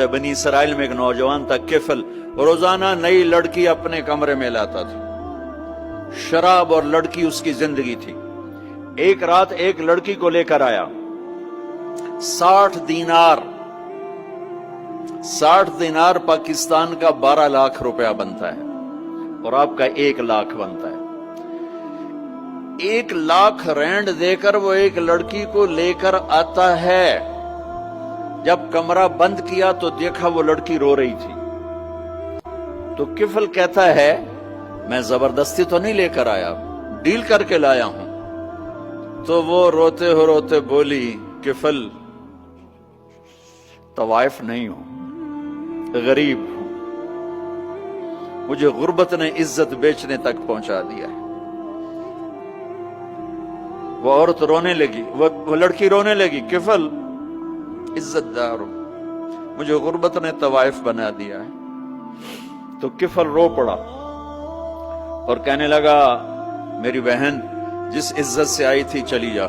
بنی اسرائیل میں ایک نوجوان تھا کفل، روزانہ نئی لڑکی اپنے کمرے میں لاتا تھا، شراب اور لڑکی اس کی زندگی تھی۔ ایک رات ایک لڑکی کو لے کر آیا، 60 دینار پاکستان کا 12 لاکھ روپیہ بنتا ہے، اور آپ کا 1 لاکھ بنتا ہے۔ 1 لاکھ رینڈ دے کر وہ ایک لڑکی کو لے کر آتا ہے۔ جب کمرہ بند کیا تو دیکھا وہ لڑکی رو رہی تھی، تو کفل کہتا ہے میں زبردستی تو نہیں لے کر آیا، ڈیل کر کے لایا ہوں۔ تو وہ روتے روتے بولی، کفل طوائف نہیں ہوں، غریب ہوں، مجھے غربت نے عزت بیچنے تک پہنچا دیا ہے۔ وہ عورت رونے لگی، وہ لڑکی رونے لگی، کفل عزت دار ہوں، مجھے غربت نے طوائف بنا دیا ہے۔ تو کفل رو پڑا اور کہنے لگا، میری بہن جس عزت سے آئی تھی چلی جا،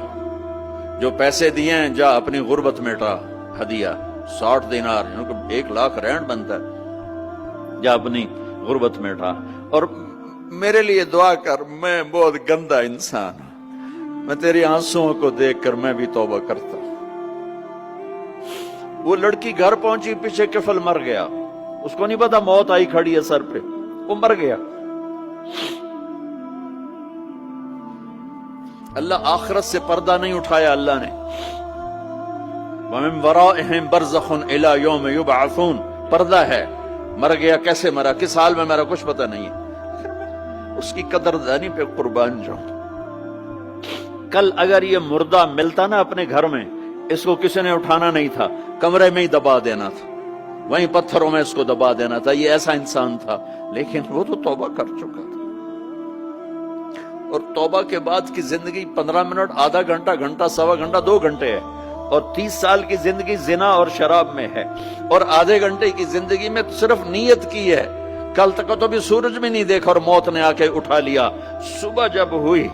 جو پیسے دیے ہیں جا اپنی غربت مٹا، ہدیہ 60 دینار 1 لاکھ رینڈ بنتا ہے، جا اپنی غربت مٹا، اور میرے لیے دعا کر، میں بہت گندا انسان ہوں، میں تیری آنسوؤں کو دیکھ کر میں بھی توبہ کرتا ہوں۔ وہ لڑکی گھر پہنچی، پیچھے کفل مر گیا، اس کو نہیں پتا موت آئی کھڑی ہے سر پہ، وہ مر گیا۔ اللہ آخرت سے پردہ نہیں اٹھایا اللہ نے۔ وَمِن وَرَائِهِمْ بَرْزَخٌ إِلَى يَوْمِ يُبْعَثُونَ، پردہ ہے، مر گیا، کیسے مرا، کس حال میں مرا، کچھ پتہ نہیں ہے، اس کی قدردانی پہ قربان جاؤں۔ کل اگر یہ مردہ ملتا نا اپنے گھر میں، اس کو کسی نے اٹھانا نہیں تھا، کمرے میں ہی دبا دینا تھا، وہیں پتھروں میں اس کو دبا دینا تھا، یہ ایسا انسان تھا، لیکن وہ تو توبہ کر چکا تھا۔ اور توبہ کے بعد کی زندگی 15 منٹ، آدھا گھنٹہ، گھنٹہ، سوا گھنٹہ، 2 گھنٹے ہے، اور 30 سال کی زندگی زنا اور شراب میں ہے، اور آدھے گھنٹے کی زندگی میں صرف نیت کی ہے۔ کل تک تو بھی سورج بھی نہیں دیکھا اور موت نے آ کے اٹھا لیا۔ صبح جب ہوئی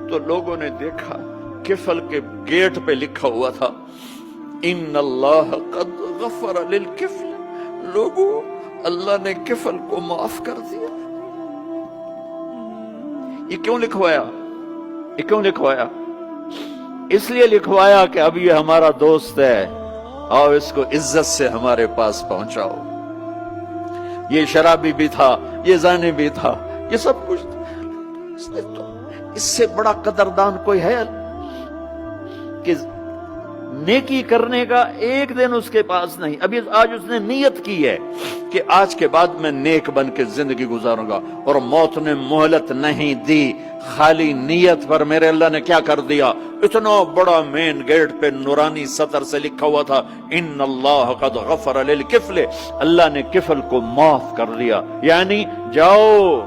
تو لوگوں نے دیکھا کفل کے گیٹ پہ لکھا ہوا تھا، ان اللہ قد غفر للکفل، لوگوں اللہ نے کفل کو معاف کر دیا۔ یہ کیوں لکھوایا؟ یہ کیوں لکھوایا؟ اس لیے لکھوایا کہ اب یہ ہمارا دوست ہے، آؤ اس کو عزت سے ہمارے پاس پہنچاؤ۔ یہ شرابی بھی تھا، یہ زانی بھی تھا، یہ سب کچھ تھا۔ اس سے بڑا قدردان کوئی ہے کہ نیکی کرنے کا ایک دن اس کے پاس نہیں؟ ابھی آج اس نے نیت کی ہے کہ آج کے بعد میں نیک بن کے زندگی گزاروں گا، اور موت نے مہلت نہیں دی۔ خالی نیت پر میرے اللہ نے کیا کر دیا، اتنا بڑا مین گیٹ پہ نورانی سطر سے لکھا ہوا تھا، ان اللہ قد غفر للکفل، اللہ نے کفل کو معاف کر دیا۔ یعنی جاؤ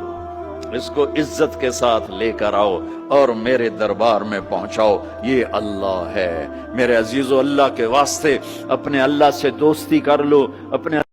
اس کو عزت کے ساتھ لے کر آؤ اور میرے دربار میں پہنچاؤ، یہ اللہ ہے۔ میرے عزیزو، اللہ کے واسطے اپنے اللہ سے دوستی کر لو، اپنے